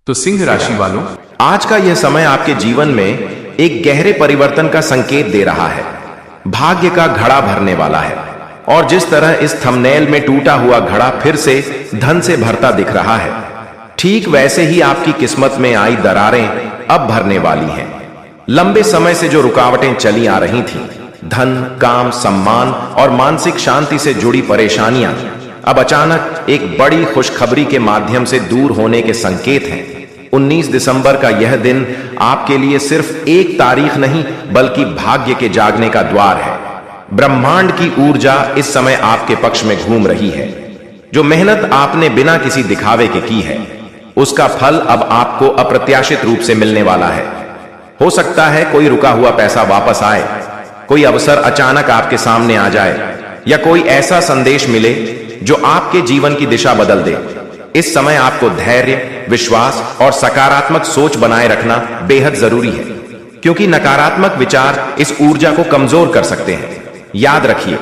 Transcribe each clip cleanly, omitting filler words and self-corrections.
तो सिंह राशि वालों, आज का यह समय आपके जीवन में एक गहरे परिवर्तन का संकेत दे रहा है। भाग्य का घड़ा भरने वाला है और जिस तरह इस थंबनेल में टूटा हुआ घड़ा फिर से धन से भरता दिख रहा है, ठीक वैसे ही आपकी किस्मत में आई दरारें अब भरने वाली हैं। लंबे समय से जो रुकावटें चली आ रही थीं, धन, काम, सम्मान और मानसिक शांति से जुड़ी परेशानियां अब अचानक एक बड़ी खुशखबरी के माध्यम से दूर होने के संकेत हैं। 19 दिसंबर का यह दिन आपके लिए सिर्फ एक तारीख नहीं बल्कि भाग्य के जागने का द्वार है। ब्रह्मांड की ऊर्जा इस समय आपके पक्ष में घूम रही है। जो मेहनत आपने बिना किसी दिखावे के की है, उसका फल अब आपको अप्रत्याशित रूप से मिलने वाला है। हो सकता है कोई रुका हुआ पैसा वापस आए, कोई अवसर अचानक आपके सामने आ जाए या कोई ऐसा संदेश मिले जो आपके जीवन की दिशा बदल दे। इस समय आपको धैर्य, विश्वास और सकारात्मक सोच बनाए रखना बेहद जरूरी है, क्योंकि नकारात्मक विचार इस ऊर्जा को कमजोर कर सकते हैं। याद रखिए,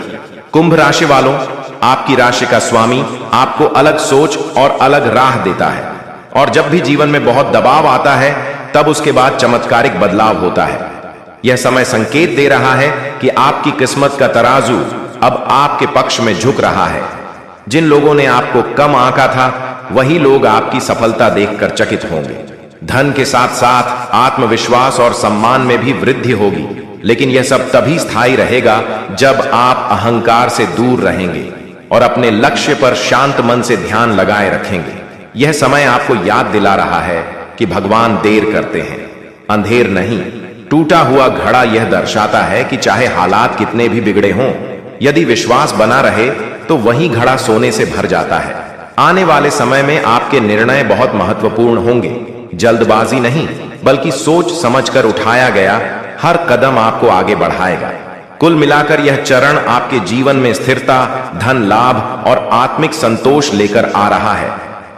कुंभ राशि वालों, आपकी राशि का स्वामी आपको अलग सोच और अलग राह देता है, और जब भी जीवन में बहुत दबाव आता है तब उसके बाद चमत्कारिक बदलाव होता है। यह समय संकेत दे रहा है कि आपकी किस्मत का तराजू अब आपके पक्ष में झुक रहा है। जिन लोगों ने आपको कम आंका था, वही लोग आपकी सफलता देखकर चकित होंगे। धन के साथ साथ आत्मविश्वास और सम्मान में भी वृद्धि होगी, लेकिन यह सब तभी स्थायी रहेगा जब आप अहंकार से दूर रहेंगे और अपने लक्ष्य पर शांत मन से ध्यान लगाए रखेंगे। यह समय आपको याद दिला रहा है कि भगवान देर करते हैं, अंधेर नहीं। टूटा हुआ घड़ा यह दर्शाता है कि चाहे हालात कितने भी बिगड़े हों, यदि विश्वास बना रहे तो वही घड़ा सोने से भर जाता है। आने वाले समय में आपके निर्णय बहुत महत्वपूर्ण होंगे। जल्दबाजी नहीं बल्कि सोच समझकर उठाया गया हर कदम आपको आगे बढ़ाएगा। कुल मिलाकर यह चरण आपके जीवन में स्थिरता, धन लाभ और आत्मिक संतोष लेकर आ रहा है।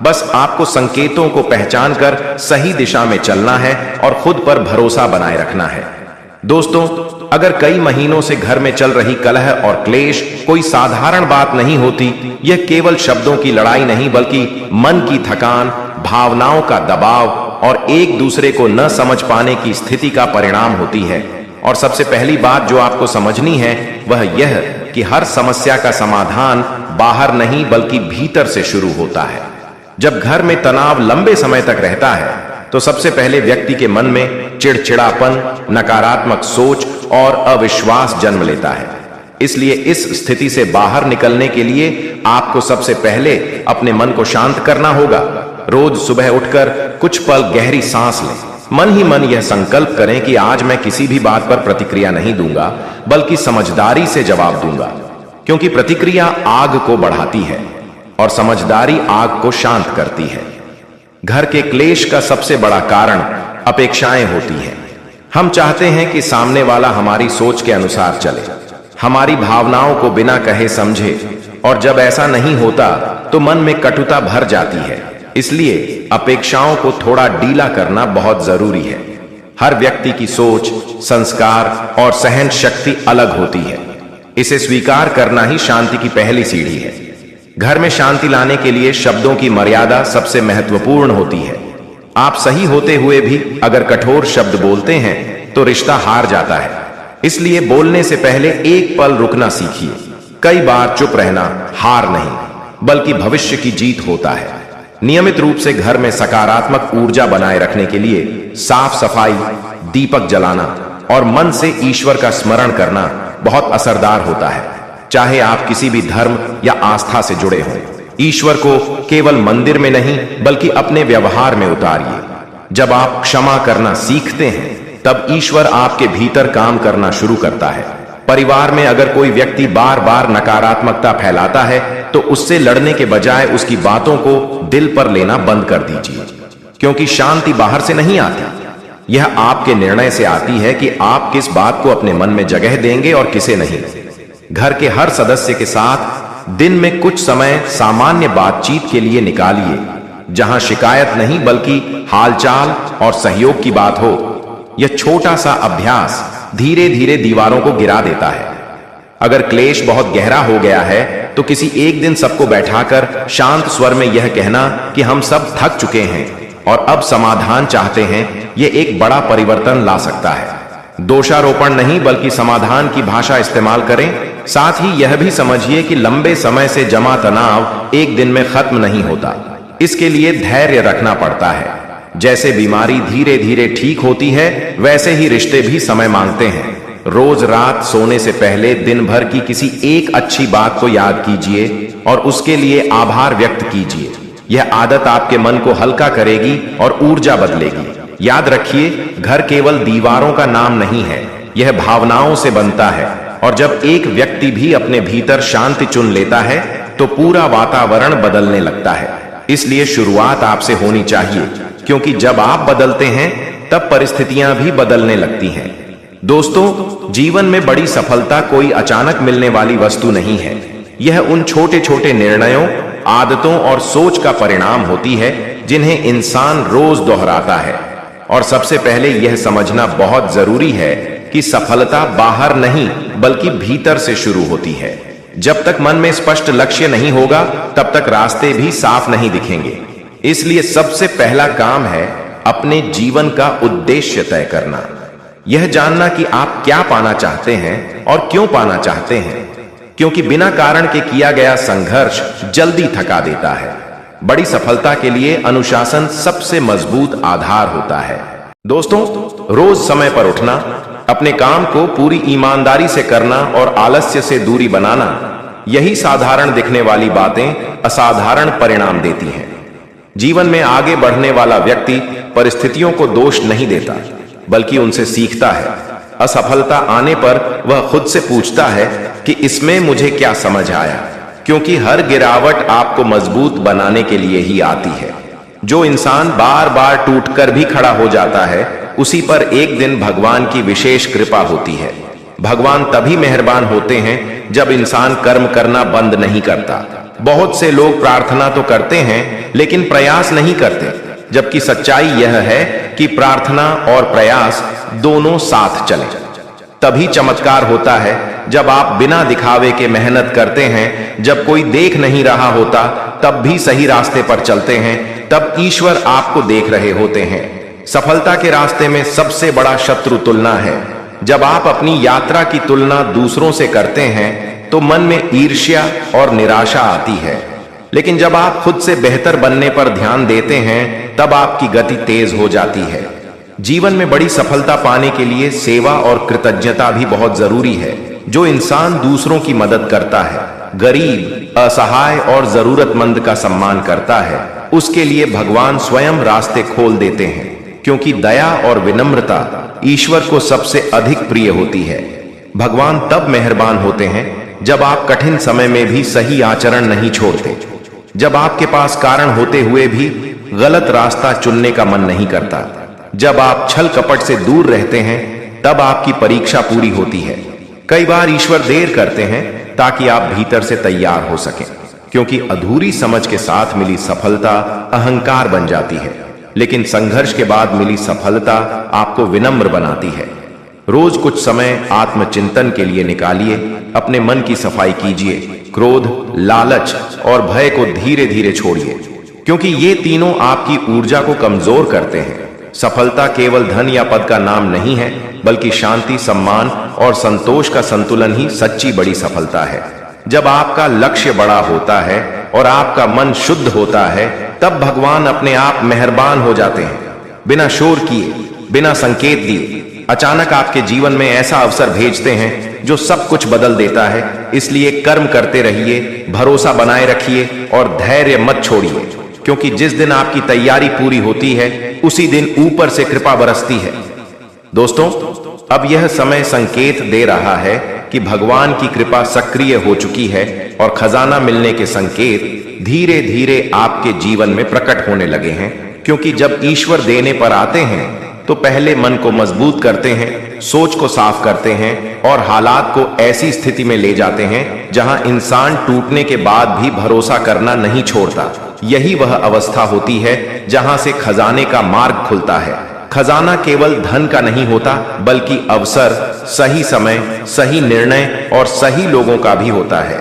बस आपको संकेतों को पहचानकर सही दिशा में चलना है और खुद पर भरोसा बनाए रखना है। दोस्तों, अगर कई महीनों से घर में चल रही कलह और क्लेश कोई साधारण बात नहीं होती, यह केवल शब्दों की लड़ाई नहीं बल्कि मन की थकान, भावनाओं का दबाव और एक दूसरे को न समझ पाने की स्थिति का परिणाम होती है। और सबसे पहली बात जो आपको समझनी है वह यह कि हर समस्या का समाधान बाहर नहीं बल्कि भीतर से शुरू होता है। जब घर में तनाव लंबे समय तक रहता है तो सबसे पहले व्यक्ति के मन में चिड़चिड़ापन, नकारात्मक सोच और अविश्वास जन्म लेता है। इसलिए इस स्थिति से बाहर निकलने के लिए आपको सबसे पहले अपने मन को शांत करना होगा। रोज सुबह उठकर कुछ पल गहरी सांस लें। मन ही मन यह संकल्प करें कि आज मैं किसी भी बात पर प्रतिक्रिया नहीं दूंगा बल्कि समझदारी से जवाब दूंगा, क्योंकि प्रतिक्रिया आग को बढ़ाती है और समझदारी आग को शांत करती है। घर के क्लेश का सबसे बड़ा कारण अपेक्षाएं होती हैं। हम चाहते हैं कि सामने वाला हमारी सोच के अनुसार चले, हमारी भावनाओं को बिना कहे समझे, और जब ऐसा नहीं होता तो मन में कटुता भर जाती है। इसलिए अपेक्षाओं को थोड़ा ढीला करना बहुत जरूरी है। हर व्यक्ति की सोच, संस्कार और सहन शक्ति अलग होती है। इसे स्वीकार करना ही शांति की पहली सीढ़ी है। घर में शांति लाने के लिए शब्दों की मर्यादा सबसे महत्वपूर्ण होती है। आप सही होते हुए भी अगर कठोर शब्द बोलते हैं तो रिश्ता हार जाता है। इसलिए बोलने से पहले एक पल रुकना सीखिए। कई बार चुप रहना हार नहीं बल्कि भविष्य की जीत होता है। नियमित रूप से घर में सकारात्मक ऊर्जा बनाए रखने के लिए साफ सफाई, दीपक जलाना और मन से ईश्वर का स्मरण करना बहुत असरदार होता है। चाहे आप किसी भी धर्म या आस्था से जुड़े हों, ईश्वर को केवल मंदिर में नहीं बल्कि अपने व्यवहार में उतारिए। जब आप क्षमा करना सीखते हैं तब ईश्वर आपके भीतर काम करना शुरू करता है। परिवार में अगर कोई व्यक्ति बार बार नकारात्मकता फैलाता है तो उससे लड़ने के बजाय उसकी बातों को दिल पर लेना बंद कर दीजिए, क्योंकि शांति बाहर से नहीं आती। यह आपके निर्णय से आती है कि आप किस बात को अपने मन में जगह देंगे और किसे नहीं। घर के हर सदस्य के साथ दिन में कुछ समय सामान्य बातचीत के लिए निकालिए, जहां शिकायत नहीं बल्कि हालचाल और सहयोग की बात हो। यह छोटा सा अभ्यास धीरे धीरे दीवारों को गिरा देता है। अगर क्लेश बहुत गहरा हो गया है तो किसी एक दिन सबको बैठाकर शांत स्वर में यह कहना कि हम सब थक चुके हैं और अब समाधान चाहते हैं, ये एक बड़ा परिवर्तन ला सकता है। दोषारोपण नहीं बल्कि समाधान की भाषा इस्तेमाल करें। साथ ही यह भी समझिए कि लंबे समय से जमा तनाव एक दिन में खत्म नहीं होता। इसके लिए धैर्य रखना पड़ता है। जैसे बीमारी धीरे धीरे ठीक होती है, वैसे ही रिश्ते भी समय मांगते हैं। रोज रात सोने से पहले दिन भर की किसी एक अच्छी बात को याद कीजिए और उसके लिए आभार व्यक्त कीजिए। यह आदत आपके मन को हल्का करेगी और ऊर्जा बदलेगी। याद रखिए, घर केवल दीवारों का नाम नहीं है, यह भावनाओं से बनता है। और जब एक व्यक्ति भी अपने भीतर शांति चुन लेता है तो पूरा वातावरण बदलने लगता है। इसलिए शुरुआत आपसे होनी चाहिए, क्योंकि जब आप बदलते हैं तब परिस्थितियां भी बदलने लगती हैं। दोस्तों, जीवन में बड़ी सफलता कोई अचानक मिलने वाली वस्तु नहीं है। यह उन छोटे छोटे निर्णयों, आदतों और सोच का परिणाम होती है जिन्हें इंसान रोज दोहराता है। और सबसे पहले यह समझना बहुत जरूरी है कि सफलता बाहर नहीं बल्कि भीतर से शुरू होती है। जब तक मन में स्पष्ट लक्ष्य नहीं होगा, तब तक रास्ते भी साफ नहीं दिखेंगे। इसलिए सबसे पहला काम है अपने जीवन का उद्देश्य तय करना। यह जानना कि आप क्या पाना चाहते हैं और क्यों पाना चाहते हैं, क्योंकि बिना कारण के किया गया संघर्ष जल्दी थका देता है। बड़ी सफलता के लिए अनुशासन सबसे मजबूत आधार होता है। दोस्तों, रोज समय पर उठना, अपने काम को पूरी ईमानदारी से करना और आलस्य से दूरी बनाना, यही साधारण दिखने वाली बातें असाधारण परिणाम देती हैं। जीवन में आगे बढ़ने वाला व्यक्ति परिस्थितियों को दोष नहीं देता, बल्कि उनसे सीखता है। असफलता आने पर वह खुद से पूछता है कि इसमें मुझे क्या समझ आया, क्योंकि हर गिरावट आपको मजबूत बनाने के लिए ही आती है। जो इंसान बार बार टूटकर भी खड़ा हो जाता है, उसी पर एक दिन भगवान की विशेष कृपा होती है। भगवान तभी मेहरबान होते हैं जब इंसान कर्म करना बंद नहीं करता। बहुत से लोग प्रार्थना तो करते हैं लेकिन प्रयास नहीं करते, जबकि सच्चाई यह है कि प्रार्थना और प्रयास दोनों साथ चलें। तभी चमत्कार होता है जब आप बिना दिखावे के मेहनत करते हैं। जब कोई देख नहीं रहा होता तब भी सही रास्ते पर चलते हैं, तब ईश्वर आपको देख रहे होते हैं। सफलता के रास्ते में सबसे बड़ा शत्रु तुलना है। जब आप अपनी यात्रा की तुलना दूसरों से करते हैं तो मन में ईर्ष्या और निराशा आती है, लेकिन जब आप खुद से बेहतर बनने पर ध्यान देते हैं तब आपकी गति तेज हो जाती है। जीवन में बड़ी सफलता पाने के लिए सेवा और कृतज्ञता भी बहुत जरूरी है। जो इंसान दूसरों की मदद करता है, गरीब, असहाय और जरूरतमंद का सम्मान करता है, उसके लिए भगवान स्वयं रास्ते खोल देते हैं, क्योंकि दया और विनम्रता ईश्वर को सबसे अधिक प्रिय होती है। भगवान तब मेहरबान होते हैं जब आप कठिन समय में भी सही आचरण नहीं छोड़ते, जब आपके पास कारण होते हुए भी गलत रास्ता चुनने का मन नहीं करता, जब आप छल कपट से दूर रहते हैं, तब आपकी परीक्षा पूरी होती है। कई बार ईश्वर देर करते हैं ताकि आप भीतर से तैयार हो सकें, क्योंकि अधूरी समझ के साथ मिली सफलता अहंकार बन जाती है, लेकिन संघर्ष के बाद मिली सफलता आपको विनम्र बनाती है। रोज कुछ समय आत्मचिंतन के लिए निकालिए, अपने मन की सफाई कीजिए, क्रोध, लालच और भय को धीरे धीरे छोड़िए, क्योंकि ये तीनों आपकी ऊर्जा को कमजोर करते हैं। सफलता केवल धन या पद का नाम नहीं है, बल्कि शांति, सम्मान और संतोष का संतुलन ही सच्ची बड़ी सफलता है। जब आपका लक्ष्य बड़ा होता है और आपका मन शुद्ध होता है, तब भगवान अपने आप मेहरबान हो जाते हैं। बिना शोर किए, बिना संकेत दिए, अचानक आपके जीवन में ऐसा अवसर भेजते हैं जो सब कुछ बदल देता है। इसलिए कर्म करते रहिए, भरोसा बनाए रखिए और धैर्य मत छोड़िए, क्योंकि जिस दिन आपकी तैयारी पूरी होती है उसी दिन ऊपर से कृपा बरसती है। दोस्तों, अब यह समय संकेत दे रहा है कि भगवान की कृपा सक्रिय हो चुकी है और खजाना मिलने के संकेत धीरे धीरे आपके जीवन में प्रकट होने लगे हैं। क्योंकि जब ईश्वर देने पर आते हैं तो पहले मन को मजबूत करते हैं, सोच को साफ करते हैं और हालात को ऐसी स्थिति में ले जाते हैं जहां इंसान टूटने के बाद भी भरोसा करना नहीं छोड़ता। यही वह अवस्था होती है जहां से खजाने का मार्ग खुलता है। खजाना केवल धन का नहीं होता, बल्कि अवसर, सही समय, सही निर्णय और सही लोगों का भी होता है।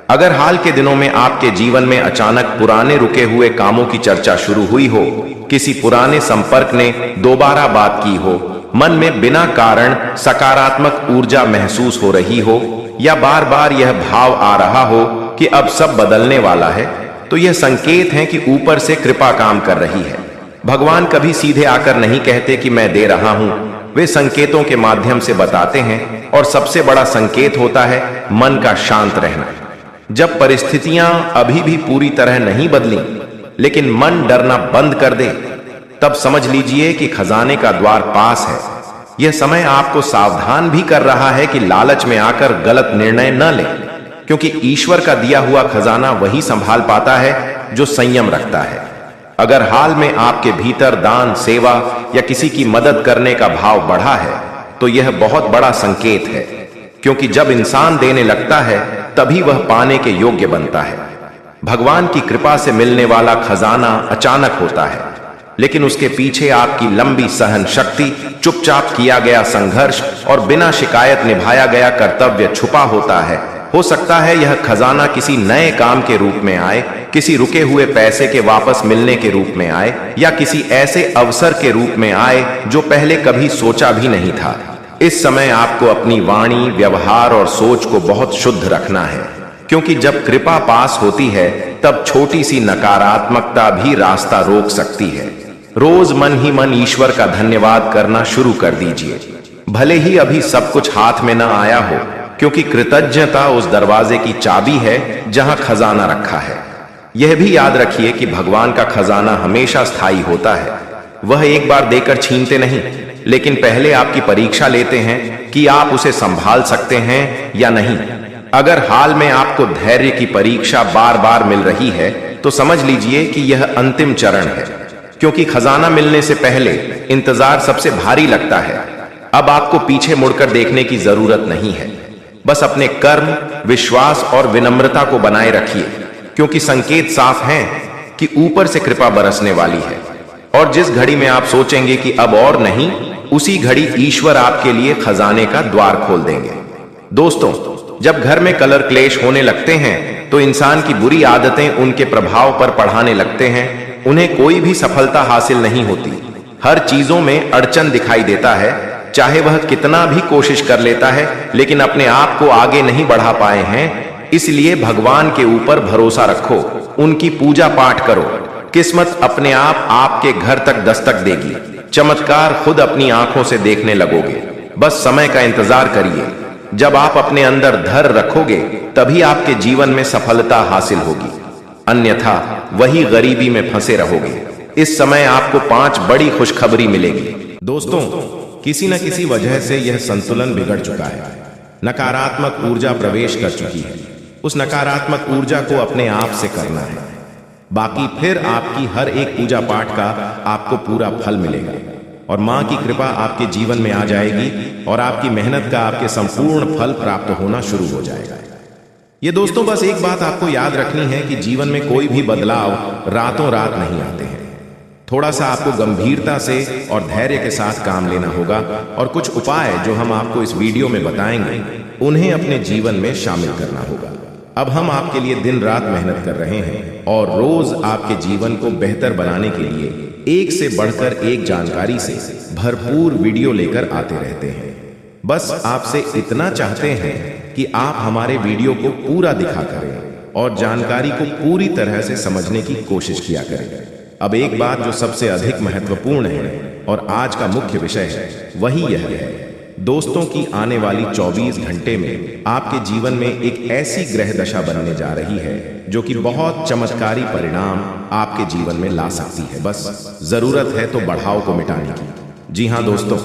अगर हाल के दिनों में आपके जीवन में अचानक पुराने रुके हुए कामों की चर्चा शुरू हुई हो, किसी पुराने संपर्क ने दोबारा बात की हो, मन में बिना कारण सकारात्मक ऊर्जा महसूस हो रही हो, या बार बार यह भाव आ रहा हो कि अब सब बदलने वाला है, तो यह संकेत है कि ऊपर से कृपा काम कर रही है। भगवान कभी सीधे आकर नहीं कहते कि मैं दे रहा हूं, वे संकेतों के माध्यम से बताते हैं, और सबसे बड़ा संकेत होता है मन का शांत रहना। जब परिस्थितियां अभी भी पूरी तरह नहीं बदली, लेकिन मन डरना बंद कर दे, तब समझ लीजिए कि खजाने का द्वार पास है। यह समय आपको सावधान भी कर रहा है कि लालच में आकर गलत निर्णय न लें, क्योंकि ईश्वर का दिया हुआ खजाना वही संभाल पाता है जो संयम रखता है। अगर हाल में आपके भीतर दान, सेवा या किसी की मदद करने का भाव बढ़ा है, तो यह बहुत बड़ा संकेत है, क्योंकि जब इंसान देने लगता है तभी वह पाने के योग्य बनता है। भगवान की कृपा से मिलने वाला खजाना अचानक होता है, लेकिन उसके पीछे आपकी लंबी सहन शक्ति, चुपचाप किया गया संघर्ष और बिना शिकायत निभाया गया कर्तव्य छुपा होता है। हो सकता है यह खजाना किसी नए काम के रूप में आए, किसी रुके हुए पैसे के वापस मिलने के रूप में आए, या किसी ऐसे अवसर के रूप में आए जो पहले कभी सोचा भी नहीं था। इस समय आपको अपनी वाणी, व्यवहार और सोच को बहुत शुद्ध रखना है, क्योंकि जब कृपा पास होती है तब छोटी सी नकारात्मकता भी रास्ता रोक सकती है। रोज मन ही मन ईश्वर का धन्यवाद करना शुरू कर दीजिए, भले ही अभी सब कुछ हाथ में न आया हो, क्योंकि कृतज्ञता उस दरवाजे की चाबी है जहां खजाना रखा है। यह भी याद रखिए कि भगवान का खजाना हमेशा स्थायी होता है। वह एक बार देकर छीनते नहीं, लेकिन पहले आपकी परीक्षा लेते हैं कि आप उसे संभाल सकते हैं या नहीं। अगर हाल में आपको धैर्य की परीक्षा बार बार मिल रही है, तो समझ लीजिए कि यह अंतिम चरण है, क्योंकि खजाना मिलने से पहले इंतजार सबसे भारी लगता है। अब आपको पीछे मुड़कर देखने की जरूरत नहीं है, बस अपने कर्म, विश्वास और विनम्रता को बनाए रखिए, क्योंकि संकेत साफ हैं कि ऊपर से कृपा बरसने वाली है। और जिस घड़ी में आप सोचेंगे कि अब और नहीं, उसी घड़ी ईश्वर आपके लिए खजाने का द्वार खोल देंगे। दोस्तों, जब घर में कलर क्लेश होने लगते हैं, तो इंसान की बुरी आदतें उनके प्रभाव पर पढ़ाने लगते हैं। उन्हें कोई भी सफलता हासिल नहीं होती, हर चीजों में अड़चन दिखाई देता है। चाहे वह कितना भी कोशिश कर लेता है, लेकिन अपने आप को आगे नहीं बढ़ा पाए हैं। इसलिए भगवान के ऊपर भरोसा रखो, उनकी पूजा पाठ करो। किस्मत अपने आप आपके घर तक दस्तक देगी, चमत्कार खुद अपनी आंखों से देखने लगोगे। बस समय का इंतजार करिए। जब आप अपने अंदर धैर्य रखोगे, तभी आपके जीवन में सफलता हासिल होगी, अन्यथा वही गरीबी में फंसे रहोगे। इस समय आपको 5 बड़ी खुशखबरी मिलेगी। दोस्तों, किसी न किसी वजह से यह संतुलन बिगड़ चुका है, नकारात्मक ऊर्जा प्रवेश कर चुकी है। उस नकारात्मक ऊर्जा को अपने आप से करना है, बाकी फिर आपकी हर एक पूजा पाठ का आपको पूरा फल मिलेगा, और मां की कृपा आपके जीवन में आ जाएगी, और आपकी मेहनत का आपके संपूर्ण फल प्राप्त होना शुरू हो जाएगा। ये दोस्तों, बस एक बात आपको याद रखनी है कि जीवन में कोई भी बदलाव रातों रात नहीं आते हैं। थोड़ा सा आपको गंभीरता से और धैर्य के साथ काम लेना होगा, और कुछ उपाय जो हम आपको इस वीडियो में बताएंगे, उन्हें अपने जीवन में शामिल करना होगा। अब हम आपके लिए दिन रात मेहनत कर रहे हैं, और रोज आपके जीवन को बेहतर बनाने के लिए एक से बढ़कर एक जानकारी से भरपूर वीडियो लेकर आते रहते हैं। बस आपसे इतना चाहते हैं कि आप हमारे वीडियो को पूरा दिखा करें और जानकारी को पूरी तरह से समझने की कोशिश किया करें। अब एक बात जो सबसे अधिक महत्वपूर्ण है और आज का मुख्य विषय है, वही यह है दोस्तों की आने वाली 24 घंटे में आपके जीवन में एक ऐसी ग्रह दशा बनने जा रही है जो कि बहुत चमत्कारी परिणाम आपके जीवन में ला सकती है। बस जरूरत है तो बढ़ाव को मिटाने की। जी हाँ दोस्तों,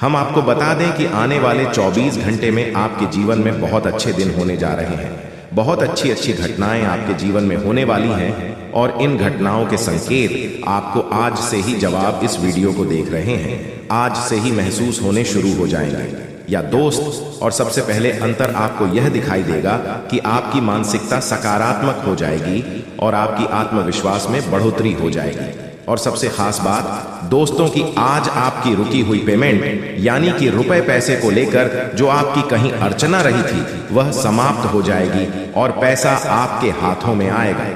हम आपको बता दें कि आने वाले 24 घंटे में आपके जीवन में बहुत अच्छे दिन होने जा रहे हैं। बहुत अच्छी अच्छी घटनाएं आपके जीवन में होने वाली हैं, और इन घटनाओं के संकेत आपको आज से ही, जवाब इस वीडियो को देख रहे हैं, आज से ही महसूस होने शुरू हो जाएंगे या दोस्त। और सबसे पहले अंतर आपको यह दिखाई देगा कि आपकी मानसिकता सकारात्मक हो जाएगी और आपकी आत्मविश्वास में बढ़ोतरी हो जाएगी। और सबसे खास बात दोस्तों की, आज आपकी रुकी हुई पेमेंट यानी कि रुपए पैसे को लेकर जो आपकी कहीं अर्चना रही थी, वह समाप्त हो जाएगी और पैसा आपके हाथों में आएगा।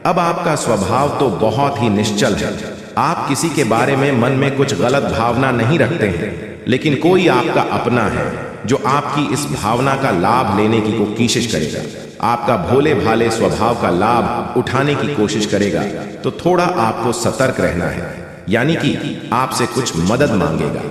अब आपका स्वभाव तो बहुत ही निश्चल है, आप किसी के बारे में मन में कुछ गलत भावना नहीं रखते हैं, लेकिन कोई आपका अपना है जो आपकी इस भावना का लाभ लेने की कोशिश करेगा, आपका भोले भाले स्वभाव का लाभ उठाने की कोशिश करेगा, तो थोड़ा आपको सतर्क रहना है, यानी कि आपसे कुछ मदद मांगेगा।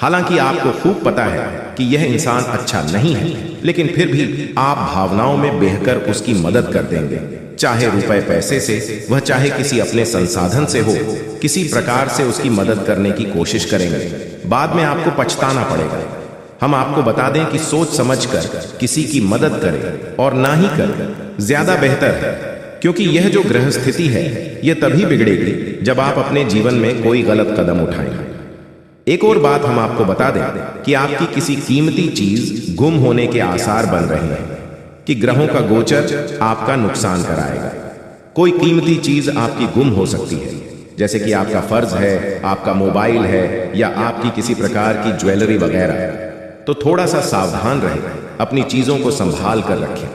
हालांकि आपको खूब पता है कि यह इंसान अच्छा नहीं है, लेकिन फिर भी आप भावनाओं में बहकर उसकी मदद कर देंगे, चाहे रुपए पैसे से, वह चाहे किसी अपने संसाधन से हो, किसी प्रकार से उसकी मदद करने की कोशिश करेंगे। बाद में आपको पछताना पड़ेगा। हम आपको बता दें कि सोच समझकर किसी की मदद करें और ना ही करें ज्यादा बेहतर है, क्योंकि यह जो ग्रह स्थिति है यह तभी बिगड़ेगी जब आप अपने जीवन में कोई गलत कदम उठाएंगे। एक और बात हम आपको बता दें कि आपकी किसी कीमती चीज गुम होने के आसार बन रहे हैं, कि ग्रहों का गोचर आपका नुकसान कराएगा। कोई कीमती चीज आपकी गुम हो सकती है, जैसे कि आपका फर्ज है, आपका मोबाइल है, या आपकी किसी प्रकार की ज्वेलरी वगैरह। तो थोड़ा सा सावधान रहें, अपनी चीजों को संभाल कर रखें।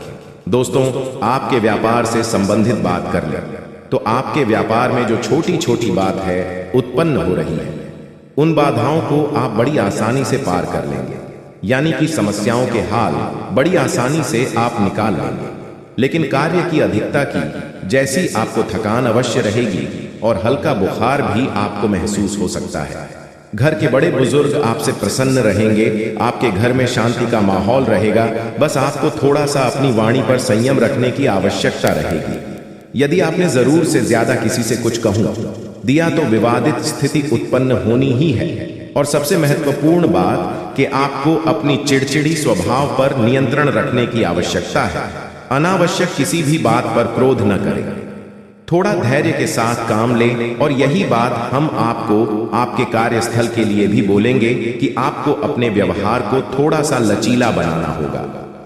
दोस्तों, आपके व्यापार से संबंधित बात कर लें तो आपके व्यापार में जो छोटी छोटी बात है उत्पन्न हो रही है, उन बाधाओं को आप बड़ी आसानी से पार कर लेंगे, यानी कि समस्याओं के हाल बड़ी आसानी से आप निकाल लेंगे। लेकिन कार्य की अधिकता की जैसी आपको थकान अवश्य रहेगी और हल्का बुखार भी आपको महसूस हो सकता है। घर के बड़े बुजुर्ग आपसे प्रसन्न रहेंगे, आपके घर में शांति का माहौल रहेगा। बस आपको थोड़ा सा अपनी वाणी पर संयम रखने की आवश्यकता रहेगी। यदि आपने जरूर से ज्यादा किसी से कुछ कहूं दिया तो विवादित स्थिति उत्पन्न होनी ही है। और सबसे महत्वपूर्ण बात कि आपको अपनी चिड़चिड़ी स्वभाव पर नियंत्रण रखने की आवश्यकता है। अनावश्यक किसी भी बात पर क्रोध न करें, थोड़ा धैर्य के साथ काम लें। और यही बात हम आपको आपके कार्यस्थल के लिए भी बोलेंगे कि आपको अपने व्यवहार को थोड़ा सा लचीला बनाना होगा।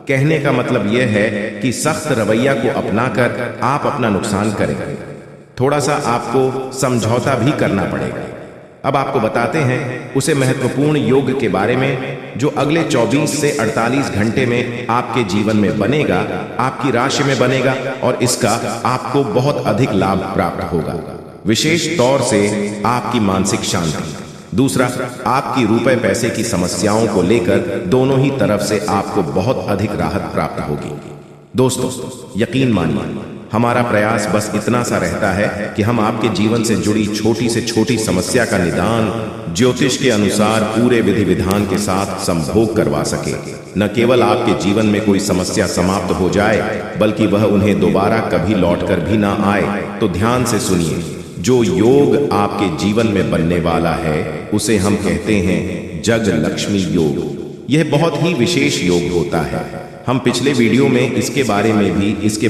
कहने का मतलब यह है कि सख्त रवैया को अपनाकर आप अपना नुकसान करेंगे, थोड़ा सा आपको समझौता भी करना पड़ेगा। अब आपको बताते हैं उसे महत्वपूर्ण योग के बारे में जो अगले 24 से 48 घंटे में आपके जीवन में बनेगा, आपकी राशि में बनेगा, और इसका आपको बहुत अधिक लाभ प्राप्त होगा। विशेष तौर से आपकी मानसिक शांति, दूसरा आपकी रुपए पैसे की समस्याओं को लेकर दोनों ही तरफ से आपको बहुत अधिक राहत प्राप्त होगी। दोस्तों, यकीन मानिए, हमारा प्रयास बस इतना सा रहता है कि हम आपके जीवन से जुड़ी छोटी से छोटी समस्या का निदान ज्योतिष के अनुसार पूरे विधि विधान के साथ संभोग करवा सके। न केवल आपके जीवन में कोई समस्या समाप्त हो जाए, बल्कि वह उन्हें दोबारा कभी लौटकर भी ना आए। तो ध्यान से सुनिए, जो योग आपके जीवन में बनने वाला है उसे हम कहते हैं जग लक्ष्मी योग। यह बहुत ही विशेष योग होता है। हम पिछले वीडियो में इसके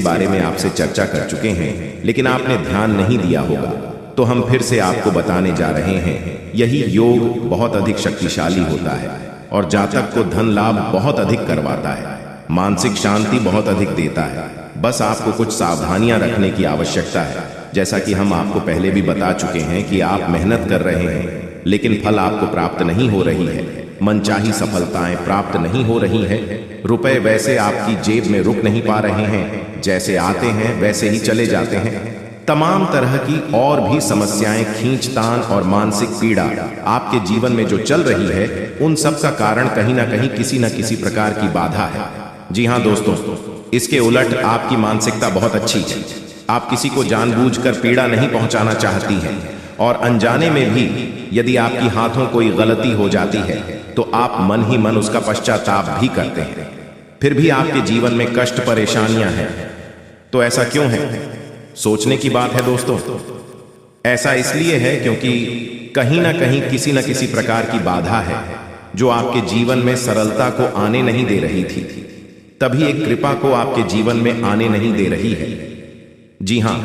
बारे में आपसे चर्चा कर चुके हैं, लेकिन आपने ध्यान नहीं दिया होगा, तो हम फिर से आपको बताने जा रहे हैं। यही योग बहुत अधिक शक्तिशाली होता है और जातक को धन लाभ बहुत अधिक करवाता है, मानसिक शांति बहुत अधिक देता है। बस आपको कुछ सावधानियां रखने की आवश्यकता है। जैसा कि हम आपको पहले भी बता चुके हैं कि आप मेहनत कर रहे हैं, लेकिन फल आपको प्राप्त नहीं हो रही है, मनचाही सफलताएं प्राप्त नहीं हो रही हैं, रुपए वैसे आपकी जेब में रुक नहीं पा रहे हैं, जैसे आते हैं वैसे ही चले जाते हैं। तमाम तरह की और भी समस्याएं, खींचतान और मानसिक पीड़ा आपके जीवन में जो चल रही है, उन सब का कारण कहीं ना कहीं किसी न किसी प्रकार की बाधा है। जी हाँ दोस्तों, इसके उलट आपकी मानसिकता बहुत अच्छी है। आप किसी को जानबूझकर पीड़ा नहीं पहुंचाना चाहती हैं, और अनजाने में भी यदि आपकी हाथों कोई गलती हो जाती है तो आप मन ही मन उसका पश्चाताप भी करते हैं। फिर भी आपके जीवन में कष्ट परेशानियां हैं। तो ऐसा क्यों है? सोचने की बात है दोस्तों। ऐसा इसलिए है क्योंकि कहीं ना कहीं किसी न किसी प्रकार की बाधा है जो आपके जीवन में सरलता को आने नहीं दे रही थी, तभी एक कृपा को आपके जीवन में आने नहीं दे रही है। जी हाँ,